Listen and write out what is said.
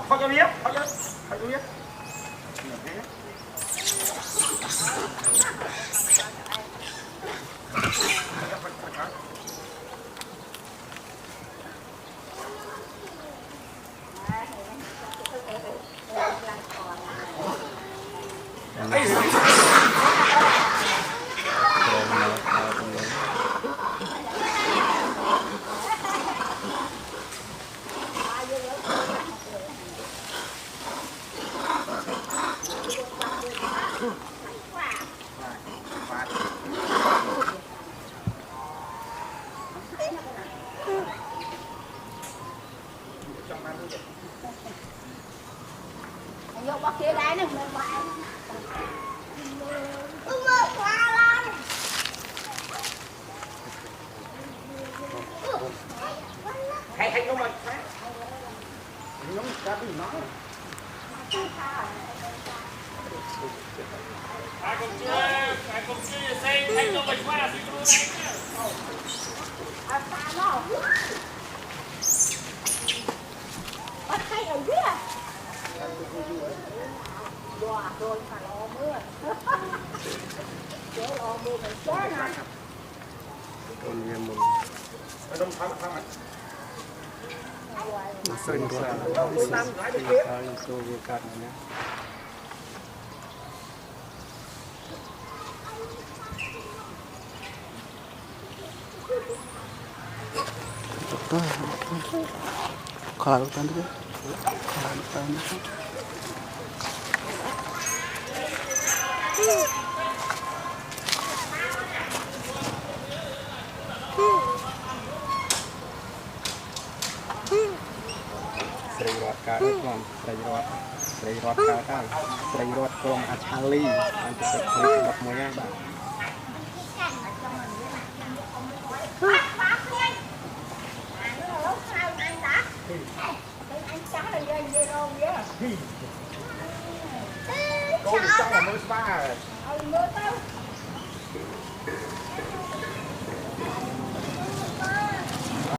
Thôi cho biết, thôi cho biết. Vô bác kia đây nè, mình bạn. Hay đúng rồi. Nó ra đi nói. Ai cũng chưa xây thành công bạch hoa thì tôi đánh nhá. À ta nó. Bắt hay ở dưới à? Rồi phải lo mưa. Chế lo mưa phải chết nè. Con nghe mừng Đông thắng thắng. sinh hoạt số vô cạn này kalau tadi kalau tadi Sri Rod Karan, Sri Rod Karan, Sri Rod Krom Achali, nanti sebut semuanya bang. Cô đi trong là mưa spa rồi. Mưa tao.